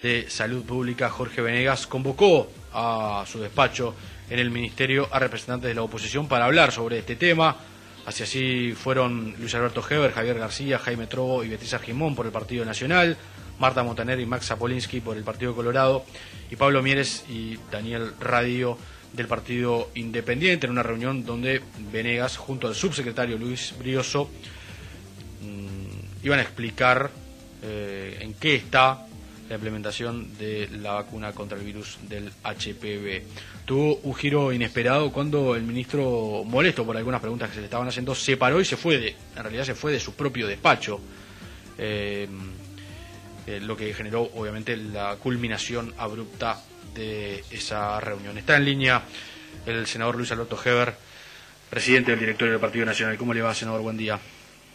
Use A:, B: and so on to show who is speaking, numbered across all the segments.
A: de Salud Pública, Jorge Venegas, convocó a su despacho en el Ministerio a representantes de la oposición para hablar sobre este tema. Así fueron Luis Alberto Heber, Javier García, Jaime Trobo y Beatriz Argimón por el Partido Nacional, Marta Montaner y Max Zapolinsky por el Partido Colorado, y Pablo Mieres y Daniel Radio del Partido Independiente, en una reunión donde Venegas, junto al subsecretario Luis Brioso, iban a explicar en qué está la implementación de la vacuna contra el virus del HPV. Tuvo un giro inesperado cuando el ministro, molesto por algunas preguntas que se le estaban haciendo, se paró y se fue de su propio despacho, lo que generó obviamente la culminación abrupta de esa reunión. Está en línea el senador Luis Alberto Heber, presidente del directorio del Partido Nacional. ¿Cómo le va, senador? Buen día.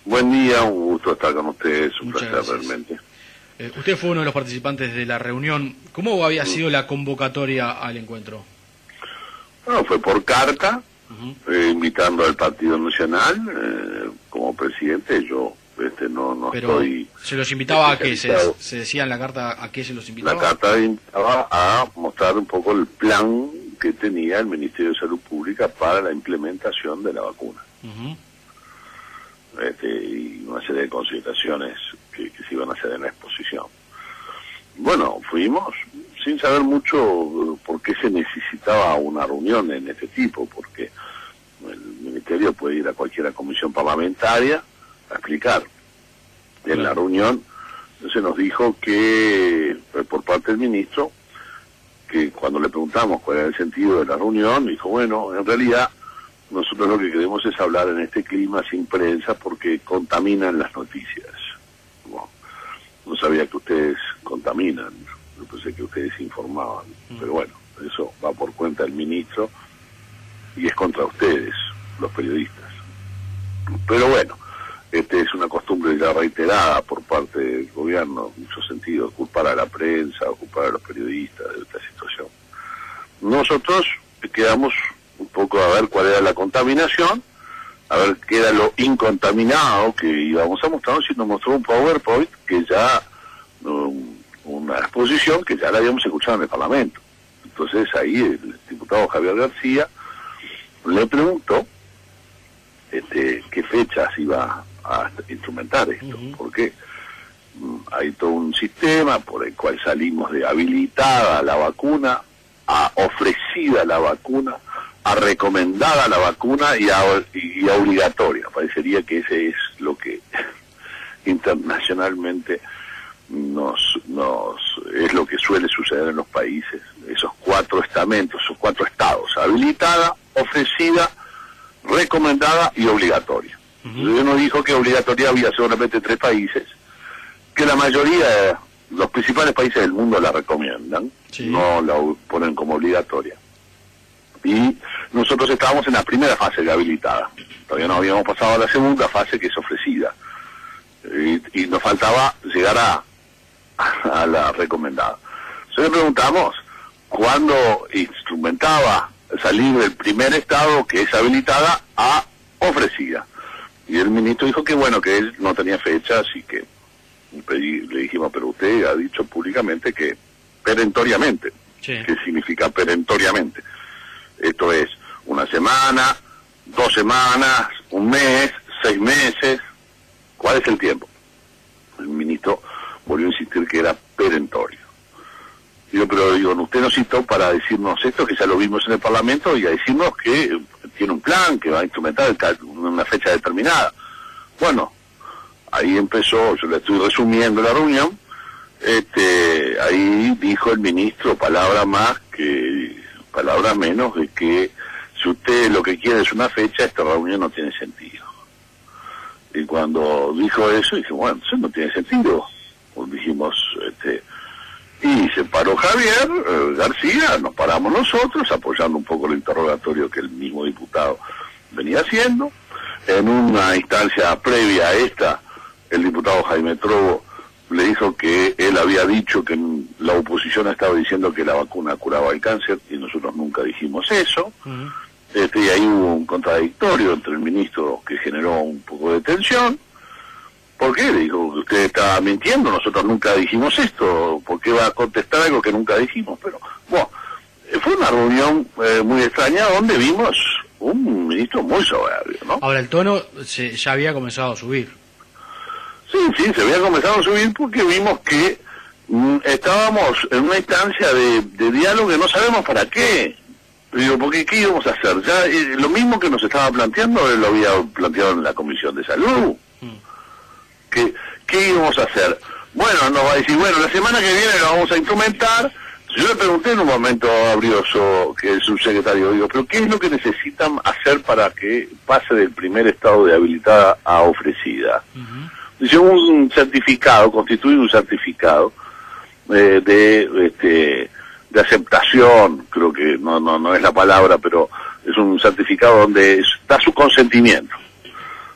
B: Buen día, un gusto estar con ustedes, un
A: Muchas
B: placer
A: gracias.
B: realmente.
A: Usted fue uno de los participantes de la reunión. ¿Cómo había sido la convocatoria al encuentro?
B: Bueno, fue por carta, invitando al Partido Nacional, como presidente. Yo no
A: Pero
B: estoy...
A: ¿se los invitaba a qué?
B: especializado.
A: ¿Se decía en la carta a qué se los invitaba?
B: La carta invitaba a mostrar un poco el plan que tenía el Ministerio de Salud Pública para la implementación de la vacuna. Y una serie de consideraciones que se iban a hacer en la exposición. Bueno, fuimos sin saber mucho por qué se necesitaba una reunión en este tipo, porque el Ministerio puede ir a cualquier comisión parlamentaria a explicar. En la reunión se nos dijo que, por parte del ministro, que cuando le preguntamos cuál era el sentido de la reunión, dijo, bueno, en realidad nosotros lo que queremos es hablar en este clima sin prensa porque contaminan las noticias. Bueno, no sabía que ustedes contaminan, yo pensé que ustedes informaban, pero bueno, eso va por cuenta del ministro y es contra ustedes, los periodistas. Pero bueno, es una costumbre ya reiterada por parte del gobierno, en muchos sentidos, culpar a la prensa, culpar a los periodistas de esta situación. Nosotros quedamos un poco a ver cuál era la contaminación, a ver qué era lo incontaminado que íbamos a mostrar, si nos mostró un PowerPoint que ya, una exposición que ya la habíamos escuchado en el Parlamento. Entonces ahí el diputado Javier García le preguntó qué fechas iba a instrumentar esto, porque hay todo un sistema por el cual salimos de habilitada la vacuna a ofrecida la vacuna, a recomendada la vacuna y a obligatoria. Parecería que ese es lo que internacionalmente es lo que suele suceder en los países, esos cuatro estamentos, esos cuatro estados: habilitada, ofrecida, recomendada y obligatoria. Entonces nos dijo que obligatoria había solamente 3 países, que la mayoría, los principales países del mundo la recomiendan, no la ponen como obligatoria. Y nosotros estábamos en la primera fase de habilitada, todavía no habíamos pasado a la segunda fase, que es ofrecida, y nos faltaba llegar a la recomendada. Entonces le preguntamos cuándo instrumentaba salir del primer estado, que es habilitada, a ofrecida, y el ministro dijo que bueno, que él no tenía fecha, así que le dijimos, pero usted ha dicho públicamente que perentoriamente. ¿Qué significa perentoriamente? Esto es 1 semana, 2 semanas, 1 mes, 6 meses. ¿Cuál es el tiempo? El ministro volvió a insistir que era perentorio. Pero digo, usted nos citó para decirnos esto, que ya lo vimos en el Parlamento, y a decirnos que tiene un plan, que va a instrumentar una fecha determinada. Bueno, ahí empezó, yo le estoy resumiendo la reunión, ahí dijo el ministro palabra menos, de que si usted lo que quiere es una fecha, esta reunión no tiene sentido. Y cuando dijo eso, dije, bueno, eso no tiene sentido. Pues dijimos, y se paró Javier García, nos paramos nosotros, apoyando un poco el interrogatorio que el mismo diputado venía haciendo. En una instancia previa a esta, el diputado Jaime Trobo le dijo que él había dicho que la oposición estaba diciendo que la vacuna curaba el cáncer, y nosotros nunca dijimos eso. Y ahí hubo un contradictorio entre el ministro que generó un poco de tensión. ¿Por qué? Le digo, usted está mintiendo, nosotros nunca dijimos esto, ¿por qué va a contestar algo que nunca dijimos? Pero, bueno, fue una reunión muy extraña donde vimos un ministro muy soberbio, ¿no?
A: Ahora, el tono ya había comenzado a subir.
B: Sí, se había comenzado a subir porque vimos que estábamos en una instancia de diálogo que no sabemos para qué. Digo, porque ¿qué íbamos a hacer? Ya lo mismo que nos estaba planteando, él lo había planteado en la Comisión de Salud. ¿Qué íbamos a hacer? Bueno, nos va a decir, bueno, la semana que viene lo vamos a instrumentar. Yo le pregunté en un momento a Brioso, que es el subsecretario, digo, pero ¿qué es lo que necesitan hacer para que pase del primer estado de habilitada a ofrecida? Dice, un certificado, constituye un certificado de aceptación, creo que no es la palabra, pero es un certificado donde da su consentimiento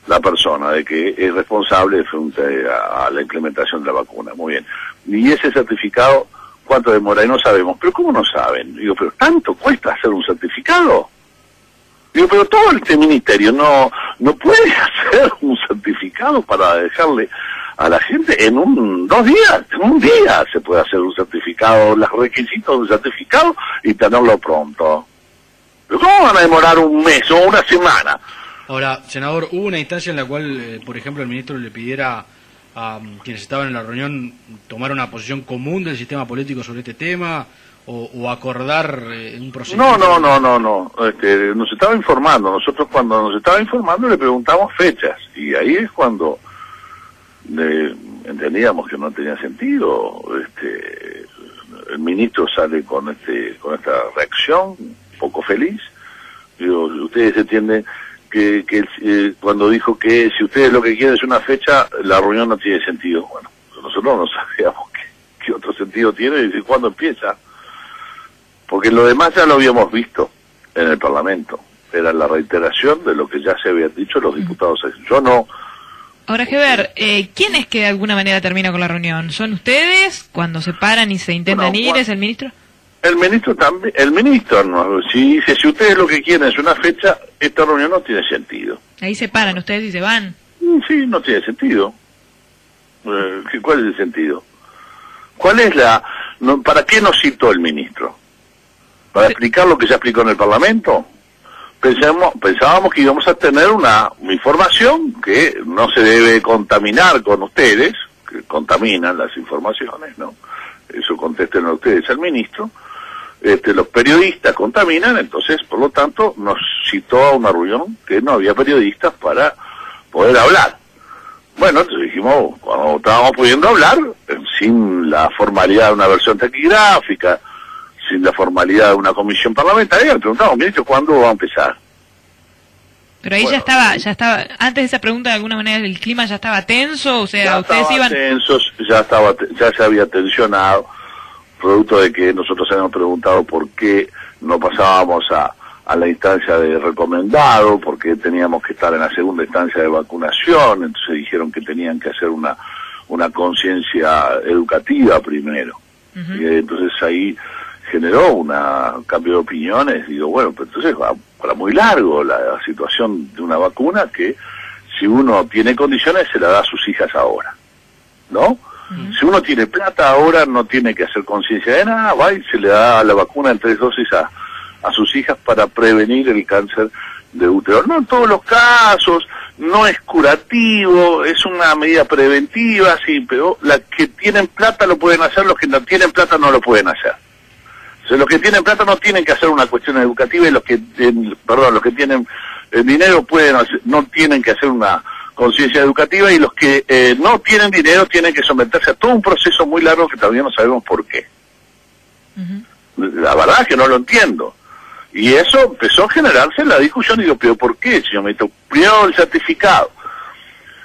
B: la persona de que es responsable frente a la implementación de la vacuna. Muy bien. Y ese certificado, ¿cuánto demora? Y no sabemos. ¿Pero cómo no saben? Digo, ¿pero tanto cuesta hacer un certificado? Digo, pero todo este ministerio no puede hacer un certificado para dejarle a la gente en 2 días, en un día se puede hacer un certificado, los requisitos de un certificado y tenerlo pronto. ¿Pero cómo van a demorar un mes o una semana?
A: Ahora, senador, ¿hubo una instancia en la cual, por ejemplo, el ministro le pidiera a quienes estaban en la reunión tomar una posición común del sistema político sobre este tema o acordar un procedimiento?
B: No. Nos estaba informando. Nosotros cuando nos estaba informando le preguntamos fechas y ahí es cuando entendíamos que no tenía sentido. El ministro sale con esta reacción poco feliz. Digo, ustedes entienden que cuando dijo que si ustedes lo que quieren es una fecha, la reunión no tiene sentido. Bueno, nosotros no sabíamos qué otro sentido tiene y cuándo empieza. Porque lo demás ya lo habíamos visto en el Parlamento. Era la reiteración de lo que ya se habían dicho los diputados. Yo no...
C: Ahora, Heber, ¿quién es que de alguna manera termina con la reunión? ¿Son ustedes cuando se paran y se intentan ir? ¿Es el ministro?
B: El ministro también, no, si dice, si ustedes lo que quieren es una fecha, esta reunión no tiene sentido.
C: Ahí se paran ustedes y se van.
B: Sí, no tiene sentido. ¿Cuál es el sentido? ¿Para qué nos citó el ministro? ¿Para explicar lo que ya explicó en el Parlamento? Pensábamos que íbamos a tener una información que no se debe contaminar con ustedes, que contaminan las informaciones, ¿no? Eso contéstenlo ustedes al ministro. Los periodistas contaminan, entonces, por lo tanto, nos citó a una reunión que no había periodistas para poder hablar. Bueno, entonces dijimos, cuando estábamos pudiendo hablar, sin la formalidad de una versión taquigráfica, sin la formalidad de una comisión parlamentaria, le preguntamos, ministro, ¿cuándo va a empezar?
C: Pero ahí bueno, ya estaba, antes de esa pregunta, de alguna manera, el clima ya estaba tenso, o sea,
B: ya
C: ustedes iban...
B: ya se había tensionado, producto de que nosotros habíamos preguntado por qué no pasábamos a la instancia de recomendado, por qué teníamos que estar en la segunda instancia de vacunación, entonces dijeron que tenían que hacer una conciencia educativa primero. Y entonces ahí generó un cambio de opiniones. Digo, bueno, pues entonces va para muy largo la situación de una vacuna que si uno tiene condiciones se la da a sus hijas ahora, ¿no? Si uno tiene plata ahora no tiene que hacer conciencia de nada, va y se le da la vacuna en 3 dosis a sus hijas para prevenir el cáncer de útero. No en todos los casos, no es curativo, es una medida preventiva, sí, pero las que tienen plata lo pueden hacer, los que no tienen plata no lo pueden hacer. O sea, los que tienen plata no tienen que hacer una cuestión educativa y los que tienen dinero no tienen que hacer una conciencia educativa y los que no tienen dinero tienen que someterse a todo un proceso muy largo que todavía no sabemos por qué. La verdad es que no lo entiendo. Y eso empezó a generarse en la discusión y digo, ¿pero por qué, señor ministro? Primero el certificado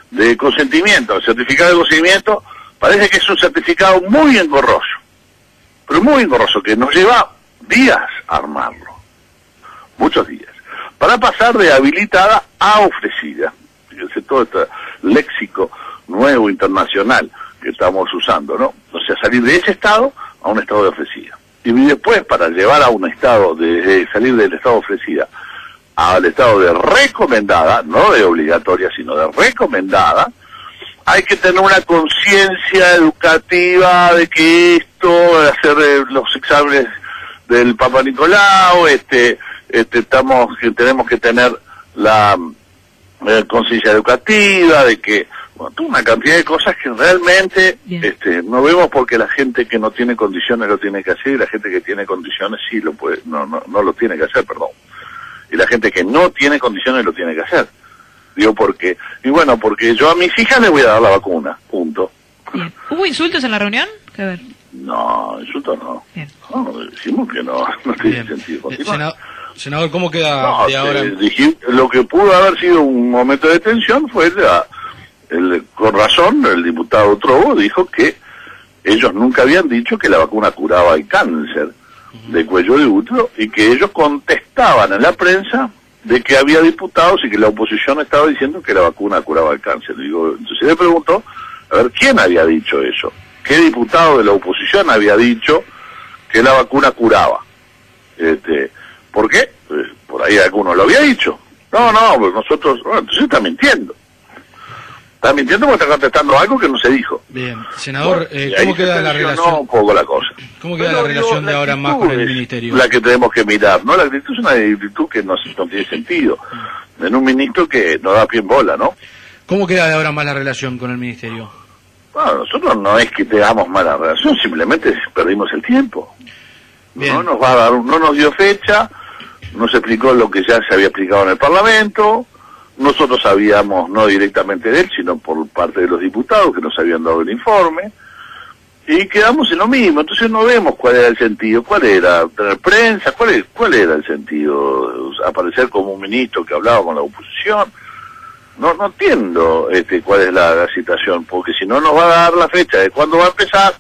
B: de consentimiento. El certificado de consentimiento parece que es un certificado muy engorroso, pero muy engorroso, que nos lleva días a armarlo, muchos días, para pasar de habilitada a ofrecida. Fíjense todo este léxico nuevo internacional que estamos usando, ¿no? O sea, salir de ese estado a un estado de ofrecida. Y después, para llevar a un estado salir del estado de ofrecida al estado de recomendada, no de obligatoria, sino de recomendada, hay que tener una conciencia educativa de que esto, hacer los exámenes del Papa Nicolau, tenemos que tener la conciencia educativa de que, bueno, una cantidad de cosas que realmente no vemos, porque la gente que no tiene condiciones lo tiene que hacer, y la gente que tiene condiciones sí lo puede, no lo tiene que hacer, perdón. Y la gente que no tiene condiciones lo tiene que hacer. Digo, porque yo a mis hijas les voy a dar la vacuna, punto.
C: Bien. ¿Hubo insultos en la reunión? ¿Qué ver?
B: No, insultos no.
C: Bien.
B: No, decimos que no tiene sentido.
A: Senador, ¿cómo queda de ahora?
B: Lo que pudo haber sido un momento de tensión fue con razón, el diputado Trovo dijo que ellos nunca habían dicho que la vacuna curaba el cáncer de cuello de útero, y que ellos contestaban en la prensa de que había diputados y que la oposición estaba diciendo que la vacuna curaba el cáncer. Entonces le preguntó, a ver, ¿quién había dicho eso? ¿Qué diputado de la oposición había dicho que la vacuna curaba? ¿Por qué? Por ahí alguno lo había dicho. No, pues nosotros, entonces está mintiendo. Está mintiendo porque está contestando algo que no se dijo.
A: Bien, senador, ¿cómo queda la relación?
B: Un poco la cosa.
A: ¿Cómo queda la relación de ahora más con el ministerio?
B: La que tenemos que mirar, ¿no? La actitud es una actitud que no tiene sentido. En un ministro que no da pie en bola, ¿no?
A: ¿Cómo queda de ahora más la relación con el ministerio?
B: Bueno, nosotros no es que tengamos mala relación, simplemente perdimos el tiempo.
A: Bien.
B: No nos dio fecha, no se explicó lo que ya se había explicado en el Parlamento. Nosotros sabíamos, no directamente de él, sino por parte de los diputados que nos habían dado el informe, y quedamos en lo mismo. Entonces no vemos cuál era el sentido, cuál era tener prensa, cuál era el sentido, aparecer como un ministro que hablaba con la oposición. No entiendo cuál es la situación, porque si no nos va a dar la fecha de cuándo va a empezar,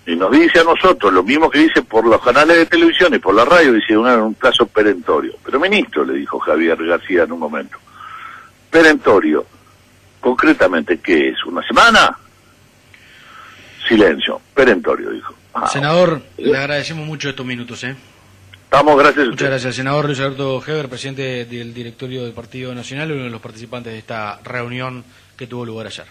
B: y nos dice a nosotros lo mismo que dice por los canales de televisión y por la radio, dice un plazo perentorio. Pero ministro, le dijo Javier García en un momento. Perentorio, concretamente, ¿qué es? ¿Una semana? Silencio, perentorio, dijo.
A: Senador, le agradecemos mucho estos minutos,
B: Estamos, gracias a usted.
A: Muchas gracias, senador Luis Alberto Heber, presidente del directorio del Partido Nacional, uno de los participantes de esta reunión que tuvo lugar ayer.